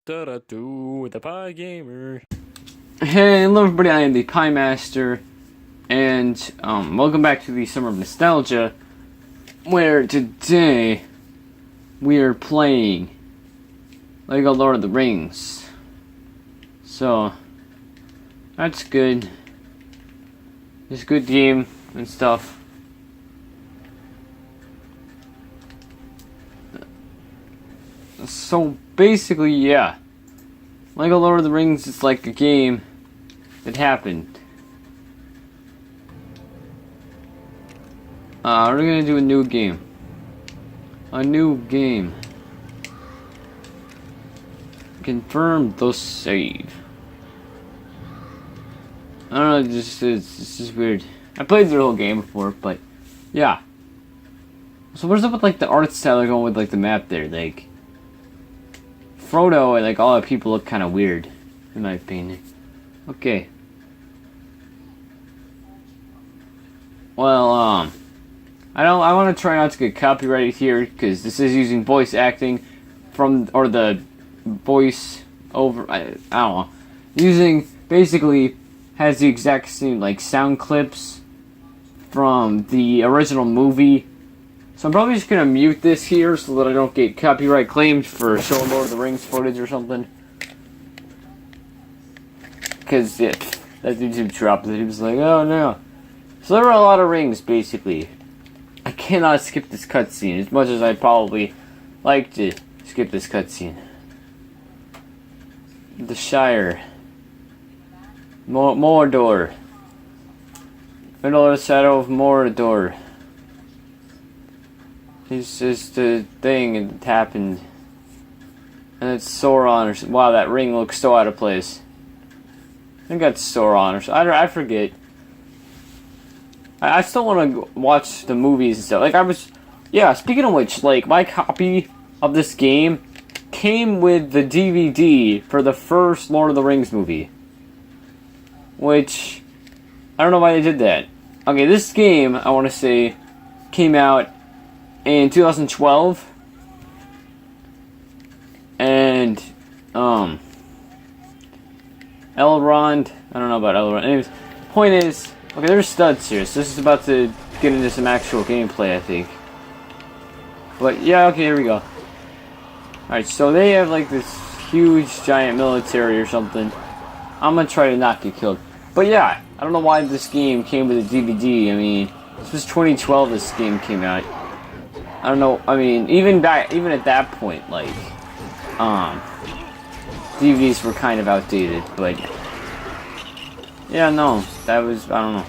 The ThePieGamer. Hey, hello everybody, I am the Pie Master, and welcome back to the Summer of Nostalgia, where today we are playing Lego Lord of the Rings. So, that's good. It's a good game and stuff. So basically, yeah. Lego Lord of the Rings is like a game that happened. We're gonna do a new game. A new game. Confirm the save. I don't know, this is weird. I played the whole game before, but yeah. So what's up with like the art style going with like the map there? Like Frodo and like all the people look kind of weird, in my opinion. Okay. Well, I want to try not to get copyrighted here because this is using voice acting from, or the voice over. I don't know. Using basically has the exact same like sound clips from the original movie. So I'm probably just gonna mute this here so that I don't get copyright claimed for showing Lord of the Rings footage or something. Cause that YouTube dropped it. He was like, oh no. So there were a lot of rings basically. I cannot skip this cutscene as much as I'd probably like to skip this cutscene. The Shire. Mordor. Middle of the Shadow of Mordor. It's just the thing that happened. And it's Sauron or wow, that ring looks so out of place. I think that's Sauron or so. I forget. I still want to watch the movies and stuff. Like yeah, speaking of which, like my copy of this game came with the DVD for the first Lord of the Rings movie. Which, I don't know why they did that. Okay, this game, I want to say, came out in 2012, and Elrond, I don't know about Elrond. Anyways, point is, okay, there's studs here, so this is about to get into some actual gameplay, I think. But yeah, okay, here we go. Alright, so they have like this huge giant military or something. I'm gonna try to not get killed. But yeah, I don't know why this game came with a DVD. I mean, this was 2012 this game came out. I don't know, I mean, even at that point, like, DVDs were kind of outdated, but, yeah, no, that was, I don't know.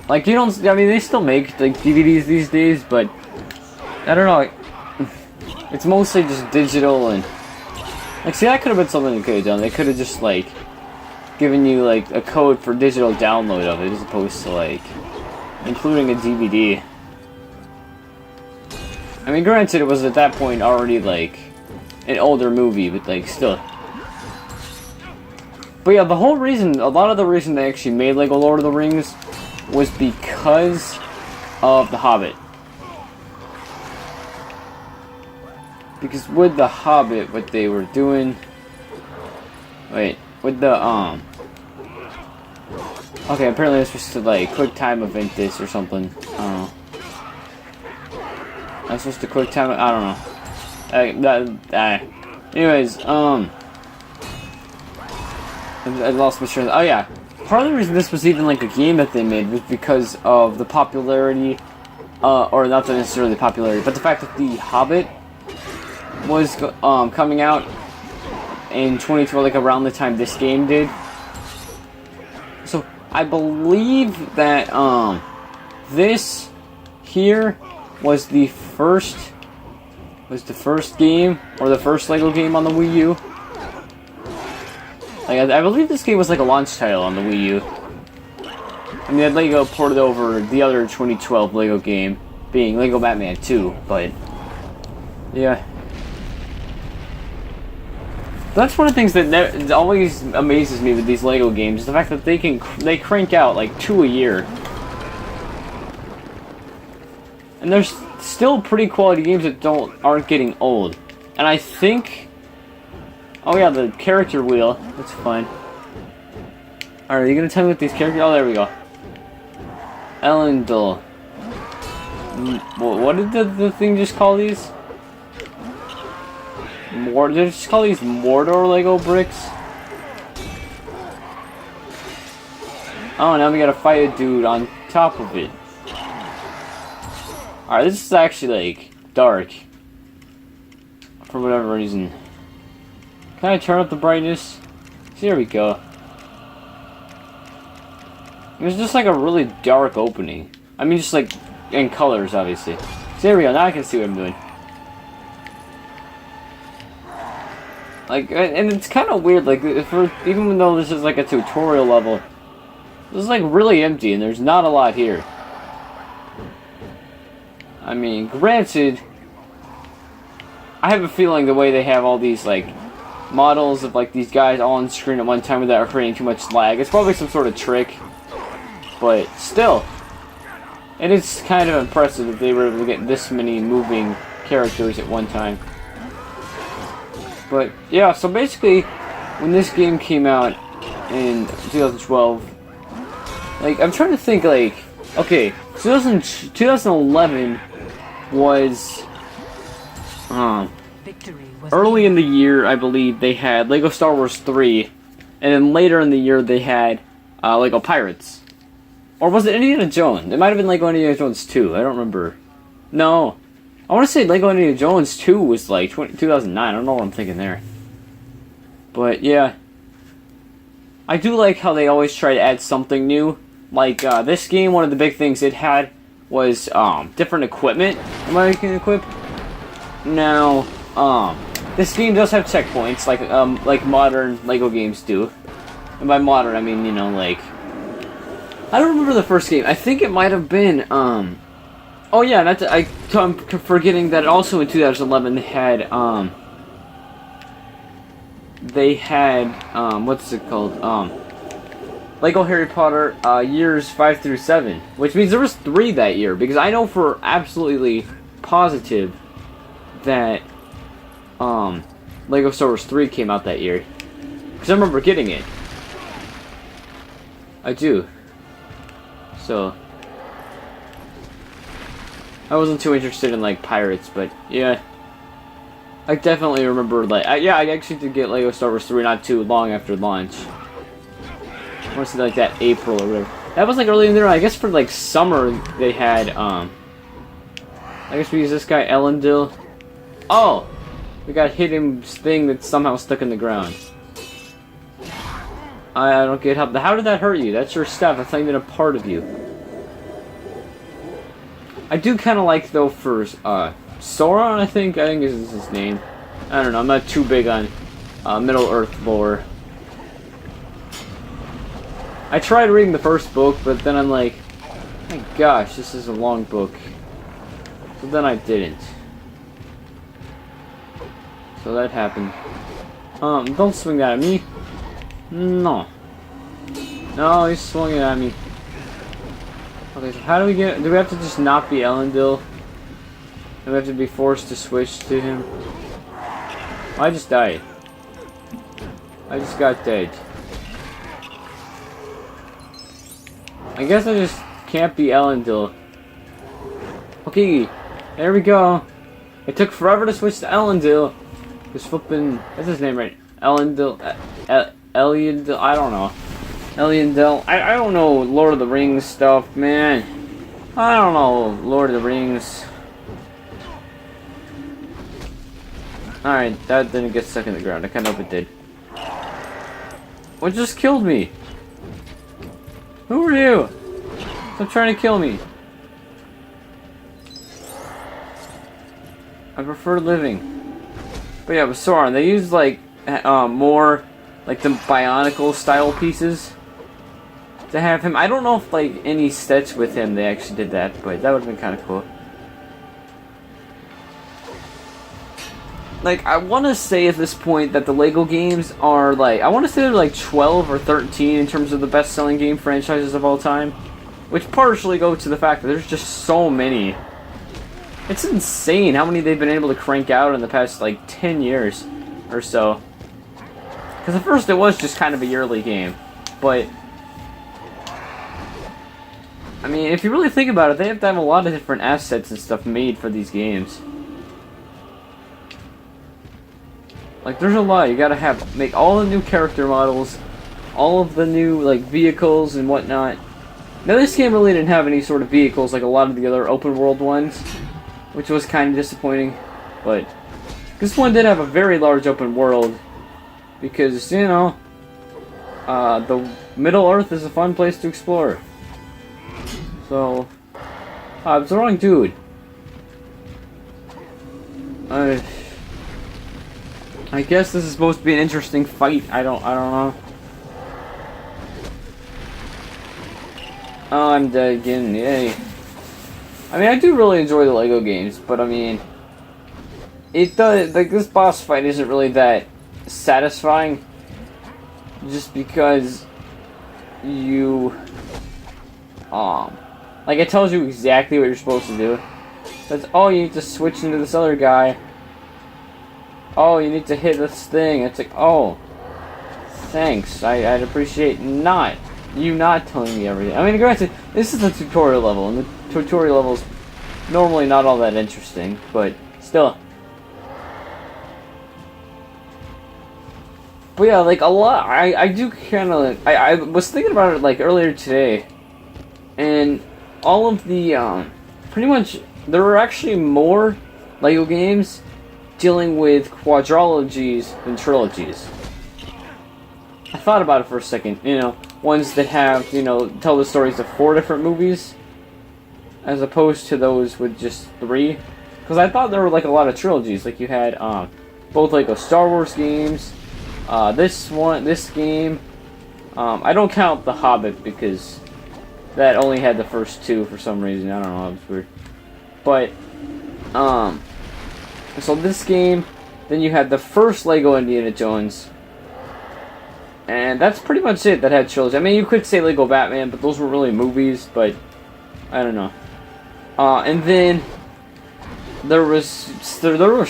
Like, you don't, I mean, they still make, like, DVDs these days, but, I don't know, like, it's mostly just digital, and, like, see, that could have been something they could have done. They could have just, like, given you, like, a code for digital download of it, as opposed to, like, including a DVD. I mean, granted, it was at that point already, like, an older movie, but, like, still. But yeah, the whole reason, a lot of the reason they actually made Lego Lord of the Rings was because of The Hobbit. Because with The Hobbit, what they were doing... Wait, with the, okay, apparently it's supposed to, like, quick time event this or something. I don't know. I'm supposed to quick time, I don't know. Anyways, I lost my train. Oh yeah, part of the reason this was even like a game that they made was because of the popularity, or not necessarily the popularity, but the fact that The Hobbit was coming out in 2012, like around the time this game did. So I believe that this here was the first game, or the first Lego game on the Wii U. Like, I believe this game was like a launch title on the Wii U. I mean, Lego ported over the other 2012 Lego game, being Lego Batman 2, but yeah. That's one of the things that always amazes me with these Lego games, is the fact that they crank out like 2 a year. And there's still pretty quality games that aren't getting old. And I think... Oh yeah, the character wheel. That's fun. Alright, are you gonna tell me what these characters... Oh, there we go. Elendil. What did the thing just call these? Did it just call these Mordor Lego bricks? Oh, now we gotta fight a dude on top of it. Alright, this is actually, like, dark. For whatever reason. Can I turn up the brightness? See, there we go. It was just like a really dark opening. I mean, just like, in colors, obviously. See, there we go, now I can see what I'm doing. Like, and it's kind of weird, like, even though this is like a tutorial level, this is like really empty and there's not a lot here. I mean, granted, I have a feeling the way they have all these, like, models of, like, these guys all on screen at one time without creating too much lag, it's probably some sort of trick. But, still, it is kind of impressive that they were able to get this many moving characters at one time. But, yeah, so basically, when this game came out in 2012, like, I'm trying to think, like, okay, 2011 was, early in the year, I believe, they had Lego Star Wars 3, and then later in the year, they had, Lego Pirates. Or was it Indiana Jones? It might have been Lego Indiana Jones 2, I don't remember. No. I want to say Lego Indiana Jones 2 was like 2009. I don't know what I'm thinking there. But yeah. I do like how they always try to add something new. Like this game, one of the big things it had was different equipment. Am I can equip? Now, this game does have checkpoints like modern Lego games do. And by modern I mean, you know, like, I don't remember the first game. I think it might have been oh yeah, I'm forgetting that also in 2011 they had what's it called? Lego Harry Potter years 5 through 7, which means there was 3 that year, because I know for absolutely positive that Lego Star Wars 3 came out that year, because I remember getting it. I do. So I wasn't too interested in, like, pirates, but, yeah. I definitely remember, like, I actually did get Lego Star Wars 3 not too long after launch. I want to say, like, that April or whatever. That was, like, early in there. I guess for, like, summer, they had, I guess we use this guy, Elendil. Oh! We got hidden's thing that's somehow stuck in the ground. I don't get how did that hurt you? That's your stuff. That's not even a part of you. I do kind of like, though, for Sauron, I think is his name. I don't know, I'm not too big on Middle-earth lore. I tried reading the first book, but then I'm like, my gosh, this is a long book. So then I didn't. So that happened. Don't swing that at me. No. No, he's swinging at me. Okay, so how do we get... Do we have to just not be Elendil? Do we have to be forced to switch to him? I just died. I just got dead. I guess I just can't be Elendil. Okay, there we go. It took forever to switch to Elendil. Just flipping... What's his name right? Elendil... Elendil... I don't know. Elendil. I don't know Lord of the Rings stuff, man. I don't know Lord of the Rings. Alright, that didn't get stuck in the ground. I kind of hope it did. What just killed me? Who are you? Stop trying to kill me. I prefer living. But yeah, with Sauron, they used like more like the Bionicle style pieces to have him. I don't know if like any sets with him they actually did that, but that would have been kind of cool. Like, I want to say at this point that the Lego games are like, I want to say they're like 12 or 13 in terms of the best-selling game franchises of all time, which partially goes to the fact that there's just so many. It's insane how many they've been able to crank out in the past, like, 10 years or so. Because at first it was just kind of a yearly game. But, I mean, if you really think about it, they have to have a lot of different assets and stuff made for these games. Like, there's a lot. You gotta make all the new character models, all of the new, like, vehicles and whatnot. Now, this game really didn't have any sort of vehicles like a lot of the other open world ones, which was kind of disappointing. But this one did have a very large open world because, you know, the Middle Earth is a fun place to explore. So, it's the wrong dude. I guess this is supposed to be an interesting fight. I don't know. Oh, I'm dead again. Yay. I mean, I do really enjoy the Lego games, but I mean, it does, like, this boss fight isn't really that satisfying. Just because you, like, it tells you exactly what you're supposed to do. That's, oh, you need to switch into this other guy. Oh, you need to hit this thing. It's like, oh, thanks. I'd appreciate you not telling me everything. I mean, granted, this is the tutorial level, and the tutorial level's normally not all that interesting, but still. But yeah, like, a lot, I do kind of, I was thinking about it, like, earlier today, and all of the, pretty much, there were actually more Lego games dealing with quadrilogies than trilogies. I thought about it for a second, you know, ones that have, you know, tell the stories of 4 different movies, as opposed to those with just 3. Because I thought there were, like, a lot of trilogies, like you had, both Lego Star Wars games, this game, I don't count The Hobbit because that only had the first 2 for some reason, I don't know, it was weird. But, so this game, then you had the first Lego Indiana Jones, and that's pretty much it that had trilogy. I mean, you could say Lego Batman, but those were really movies, but I don't know. And then there were several, there were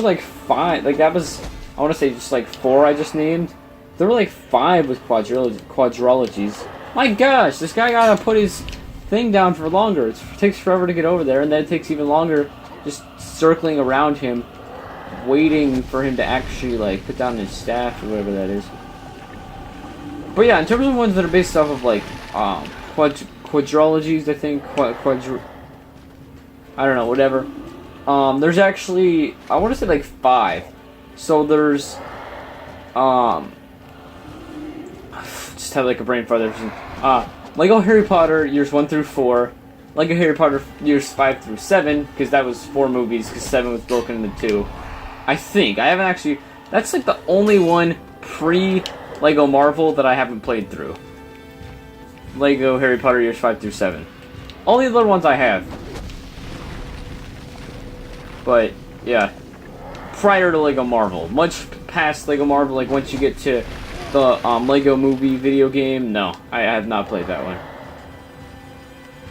like 5, like that was, I want to say just like 4 I just named. There were like 5 with quadrilogies. My gosh, this guy gotta put his thing down for longer. It takes forever to get over there, and then it takes even longer just circling around him, waiting for him to actually, like, put down his staff or whatever that is. But yeah, in terms of ones that are based off of, like, quadrilogies, I think, I don't know, whatever. There's actually, I want to say, like, 5. So there's, just have, like, a brain fart there. Lego Harry Potter years 1 through 4. Lego Harry Potter years 5 through 7, because that was 4 movies, because 7 was broken into 2. I think. I haven't actually... That's like the only one pre-Lego Marvel that I haven't played through. Lego Harry Potter years 5 through 7. All the other ones I have. But, yeah. Prior to Lego Marvel. Much past Lego Marvel, like once you get to the Lego movie video game, no. I have not played that one.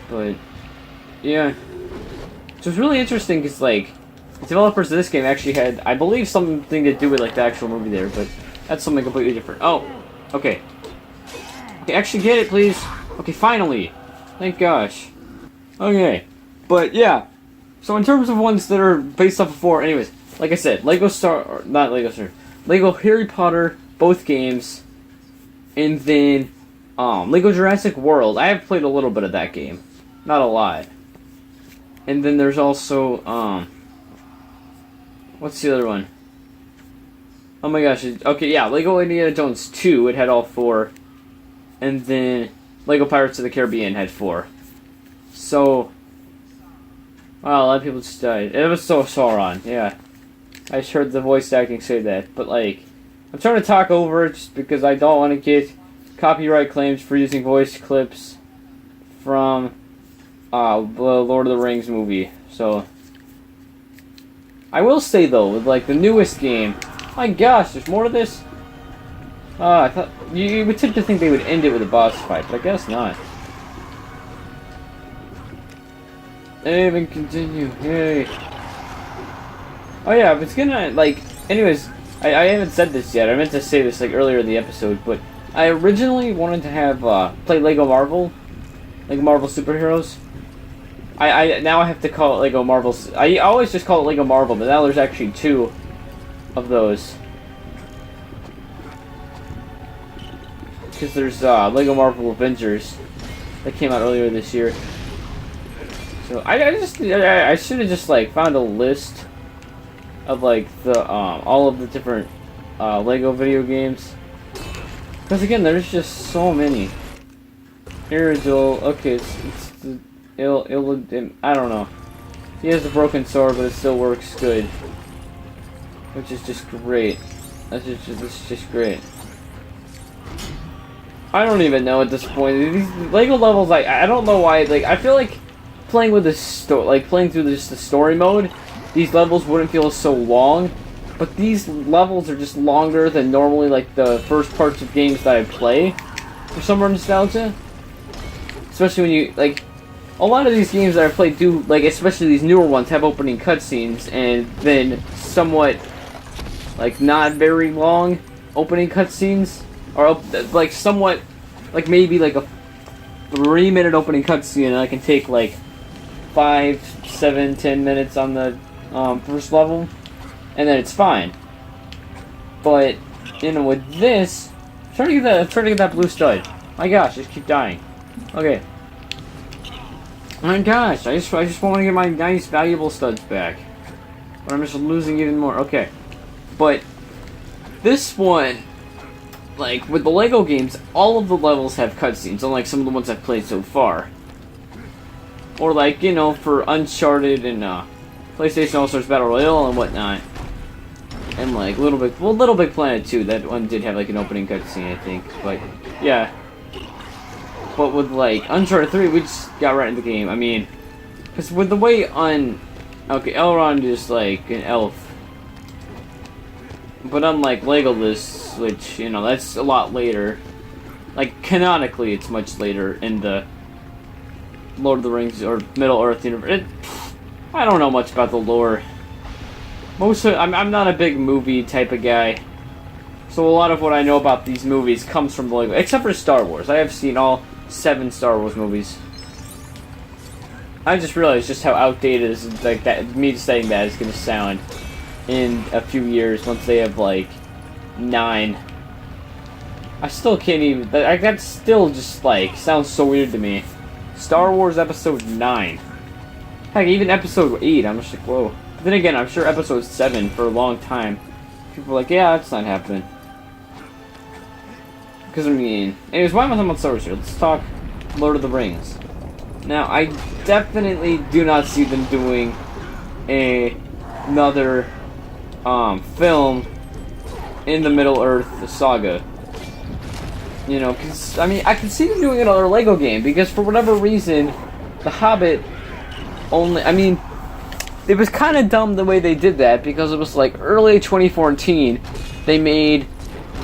But... yeah, it was really interesting because, like, the developers of this game actually had, I believe, something to do with, like, the actual movie there, but that's something completely different. Oh, okay. Okay, actually get it, please. Okay, finally. Thank gosh. Okay, but yeah. So in terms of ones that are based off of 4, anyways, like I said, Lego Harry Potter, both games, and then Lego Jurassic World. I have played a little bit of that game, not a lot. And then there's also, what's the other one? Oh my gosh, okay, yeah, Lego Indiana Jones 2, it had all 4. And then Lego Pirates of the Caribbean had 4. So, wow, a lot of people just died. It was so Sauron, yeah. I just heard the voice acting say that, but like, I'm trying to talk over it just because I don't want to get copyright claims for using voice clips from the Lord of the Rings movie. So I will say though, with like the newest game, my gosh, there's more to this. I thought you would tend to think they would end it with a boss fight, but I guess not. Save and continue. Yay. Oh yeah, if it's gonna, like, anyways, I haven't said this yet. I meant to say this, like, earlier in the episode, but I originally wanted to have, play Lego Marvel Superheroes. Now I have to call it Lego Marvels. I always just call it Lego Marvel, but now there's actually 2 of those. Because there's, Lego Marvel Avengers that came out earlier this year. So I should have just like found a list of like the all of the different Lego video games, because again there's just so many. Iridol, okay, it's the I don't know. He has a broken sword, but it still works good, which is just great. This is just great. I don't even know at this point. These Lego levels, I don't know why. Like I feel like playing with playing through just the story mode, these levels wouldn't feel so long, but these levels are just longer than normally like the first parts of games that I play for some nostalgia. Especially when you, like, a lot of these games that I played do, like, especially these newer ones, have opening cutscenes and then somewhat, like, not very long opening cutscenes, or like somewhat, like maybe like a 3-minute opening cutscene, and I can take like 5, 7, 10 minutes on the first level, and then it's fine. But you know, with this, I'm trying to get that blue stud. My gosh, just keep dying. Okay. My gosh, I just want to get my nice valuable studs back, but I'm just losing even more. Okay, but this one, like with the Lego games, all of the levels have cutscenes, unlike some of the ones I've played so far. Or like, you know, for Uncharted and PlayStation All-Stars Battle Royale and whatnot. And like Little Big Planet 2, that one did have like an opening cutscene, I think. But yeah. But with like Uncharted 3, we just got right in the game. I mean, because with the way okay, Elrond is like an elf. But unlike Legolas, which, you know, that's a lot later. Like, canonically, it's much later in the Lord of the Rings or Middle-earth universe. I don't know much about the lore. I'm not a big movie type of guy. So a lot of what I know about these movies comes from the Lego, except for Star Wars. I have seen all 7 Star Wars movies. I just realized just how outdated is, like, that me saying that is going to sound in a few years once they have like 9. I still can't even. That still just like sounds so weird to me. Star Wars Episode 9. Heck, even Episode 8. I'm just like, whoa. But then again, I'm sure Episode 7 for a long time. People are like, yeah, that's not happening. Because I mean, anyways, why am I talking about Star Wars here? Let's talk Lord of the Rings. Now, I definitely do not see them doing another film in the Middle-earth saga. You know, because, I mean, I can see them doing another Lego game, because for whatever reason, The Hobbit only, I mean, it was kind of dumb the way they did that, because it was like early 2014, they made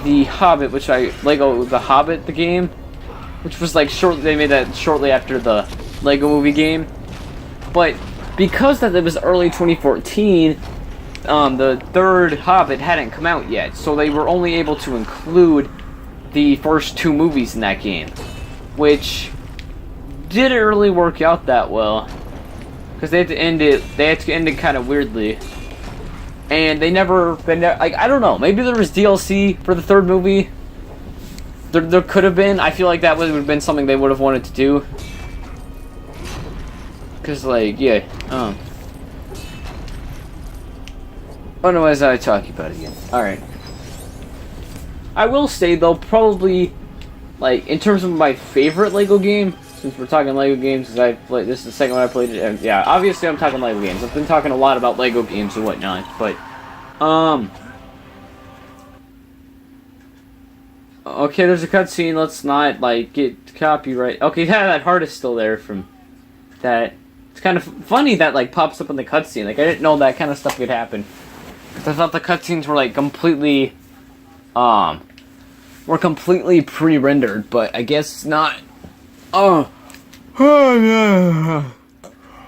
The Hobbit, The Hobbit, the game, which was like they made that shortly after the Lego movie game, but because that it was early 2014, the third Hobbit hadn't come out yet, so they were only able to include the first 2 movies in that game, which didn't really work out that well, because they had to end it kind of weirdly, and they never, like, I don't know, maybe there was DLC for the third movie. There could have been. I feel like that would have been something they would have wanted to do, because, like, yeah, oh no, as I talk about it again. Alright. I will say, though, probably, like, in terms of my favorite Lego game, since we're talking Lego games, because this is the second one I played it, and yeah, obviously I'm talking Lego games. I've been talking a lot about Lego games and whatnot, but, okay, there's a cutscene, let's not, like, get copyright. Okay, yeah, that heart is still there from that. It's kind of funny that, like, pops up in the cutscene. Like, I didn't know that kind of stuff could happen. I thought the cutscenes were, like, completely pre-rendered, but I guess not.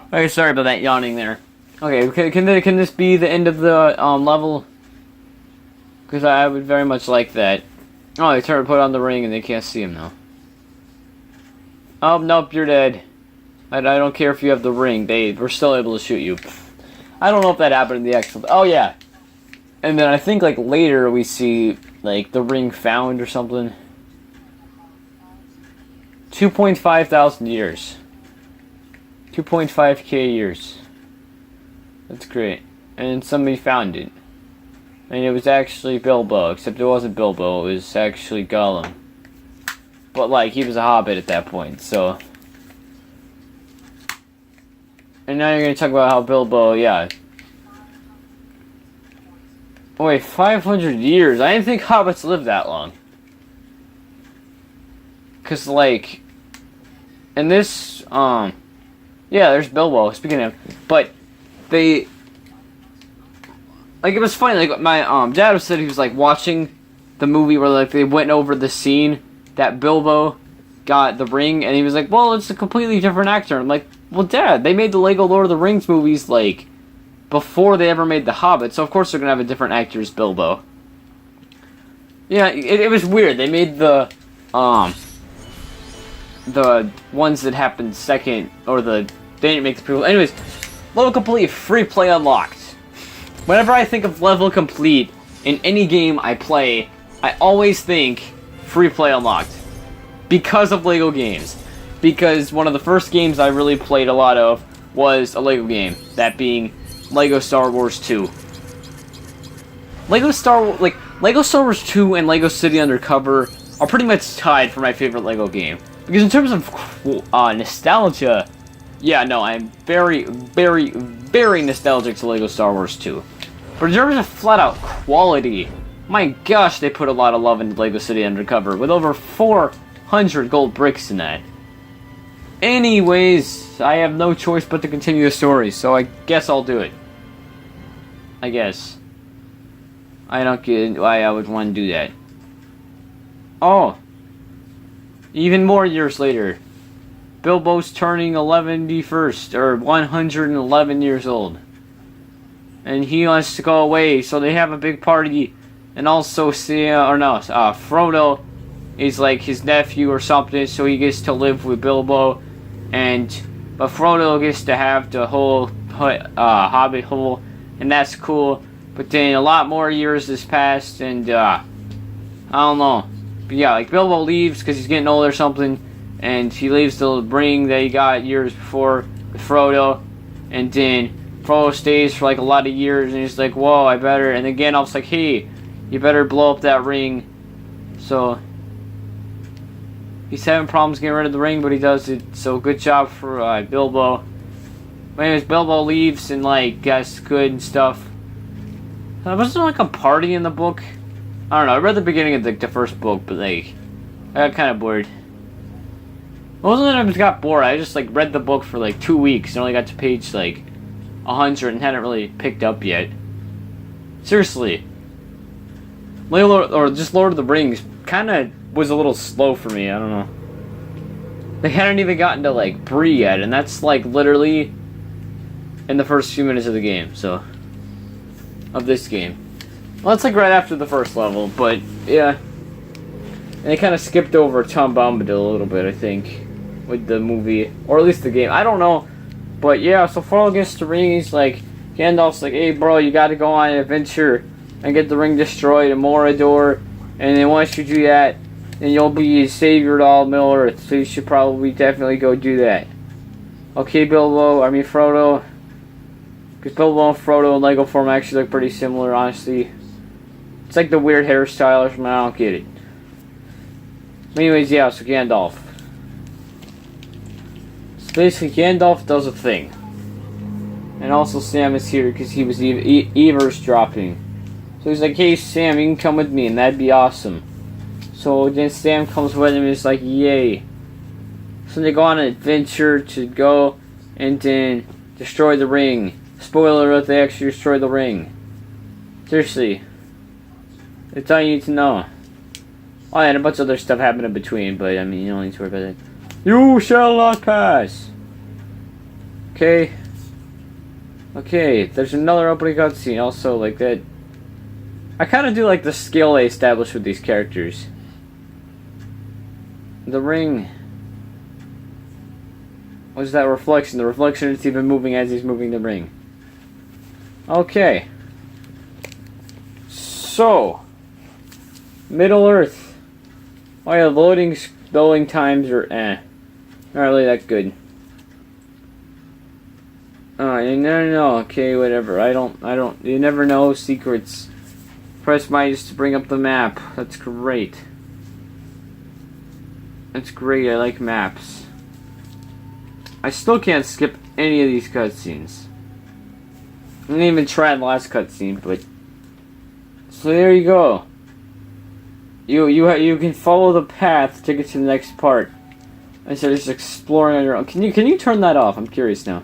Okay, sorry about that yawning there. Okay, can this be the end of the level? Because I would very much like that. Oh, they put on the ring and they can't see him now. Oh, nope, you're dead. I don't care if you have the ring. We're still able to shoot you. I don't know if that happened in the actual... Oh, yeah. And then I think, like, later we see, like, the ring found or something. 2.5 thousand years. 2.5k years. That's great. And somebody found it. And it was actually Bilbo, except it wasn't Bilbo, it was actually Gollum. But, like, he was a hobbit at that point, so... And now you're gonna talk about how Bilbo, yeah. Oh, wait, 500 years? I didn't think hobbits lived that long. Cause, like... In this, yeah, there's Bilbo, speaking of... But, they... Like, it was funny, like, my, dad said he was, like, watching the movie where, like, they went over the scene that Bilbo got the ring, and he was like, well, it's a completely different actor. I'm like, well, Dad, they made the Lego Lord of the Rings movies, like, before they ever made The Hobbit, so of course they're gonna have a different actor as Bilbo. Yeah, it was weird. They made the ones that happened second, or they didn't make the people. Anyways, level complete, free play unlocked. Whenever I think of level complete in any game I play, I always think free play unlocked. Because of LEGO games. Because one of the first games I really played a lot of was a LEGO game. That being LEGO Star Wars 2. LEGO Star Wars 2 and LEGO City Undercover are pretty much tied for my favorite LEGO game. Because in terms of nostalgia, yeah, no, I'm very, very, very nostalgic to LEGO Star Wars 2. But in terms of flat-out quality, my gosh, they put a lot of love into LEGO City Undercover, with over 400 gold bricks in that. Anyways, I have no choice but to continue the story, so I guess I'll do it. I guess. I don't get why I would want to do that. Oh! Even more years later. Bilbo's turning 111st, or 111 years old. And he wants to go away, so they have a big party. And also Frodo is like his nephew or something, so he gets to live with Bilbo. But Frodo gets to have the whole Hobbit hole, and that's cool. But then a lot more years has passed, and I don't know. But yeah, like Bilbo leaves because he's getting old or something, and he leaves the ring that he got years before with Frodo, and then Frodo stays for like a lot of years, and he's like, whoa, I better. And then Gandalf's like, hey, you better blow up that ring. So he's having problems getting rid of the ring, but he does it. So good job for Bilbo. But anyways, Bilbo leaves and like gets good and stuff. Wasn't there like a party in the book? I don't know. I read the beginning of the first book, but like I got kind of bored. It wasn't that I just got bored. I just like read the book for like 2 weeks and only got to page like 100 and hadn't really picked up yet. Seriously. Lord of the Rings kind of was a little slow for me. I don't know. They hadn't even gotten to like Bree yet, and that's like literally in the first few minutes of the game. So of this game. Well, it's like right after the first level, but yeah. And they kind of skipped over Tom Bombadil a little bit, I think, with the movie, or at least the game. I don't know, but yeah. So Frodo gets the ring. He's like, Gandalf's like, hey, bro, you got to go on an adventure and get the ring destroyed in Mordor. And then once you do that, then you'll be a savior to all Middle Earth. So you should probably definitely go do that. Okay, Frodo. Because Bilbo and Frodo in Lego form actually look pretty similar, honestly. It's like the weird hairstyle or something. I don't get it. Anyways, yeah, so Gandalf. So basically, Gandalf does a thing. And also Sam is here because he was eavesdropping. So he's like, hey Sam, you can come with me and that'd be awesome. So then Sam comes with him and it's like, yay. So they go on an adventure to go and then destroy the ring. Spoiler alert, they actually destroy the ring. Seriously. That's all you need to know. Oh yeah, and a bunch of other stuff happened in between, but I mean, you don't need to worry about that. You shall not pass! Okay. Okay, there's another opening cutscene also like that. I kind of do like the skill they establish with these characters. The ring. What's that reflection? The reflection is even moving as he's moving the ring. Okay. So. Middle Earth. Oh yeah, loading times are not really that good. No, okay, whatever. I don't, you never know secrets. Press minus to bring up the map. That's great. That's great, I like maps. I still can't skip any of these cutscenes. I didn't even try the last cutscene, but... So there you go. You can follow the path to get to the next part. Instead of just exploring on your own. Can you turn that off? I'm curious now.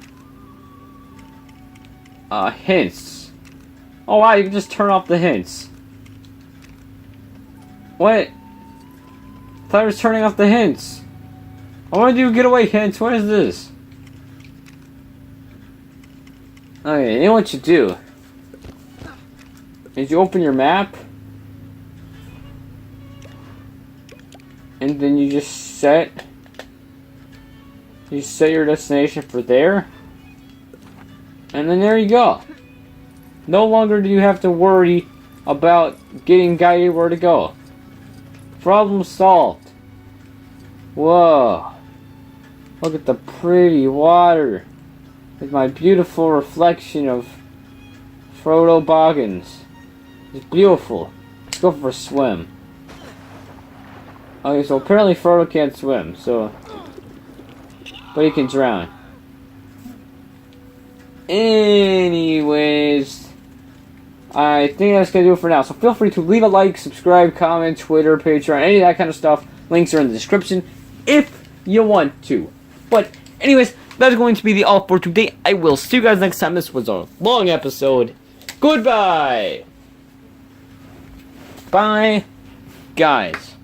Hints. Oh wow, you can just turn off the hints. What? I thought I was turning off the hints. I want to do getaway hints. What is this? Okay, you know what you do? Is you open your map. And then you just set... You set your destination for there. And then there you go. No longer do you have to worry about getting guided where to go. Problem solved. Whoa. Look at the pretty water. With my beautiful reflection of Frodo Boggins. It's beautiful. Let's go for a swim. Okay, so apparently Frodo can't swim, so... But he can drown. Anyways, I think that's gonna do it for now. So feel free to leave a like, subscribe, comment, Twitter, Patreon, any of that kind of stuff. Links are in the description if you want to. But anyways, that's going to be the all for today. I will see you guys next time. This was a long episode. Goodbye. Bye, guys.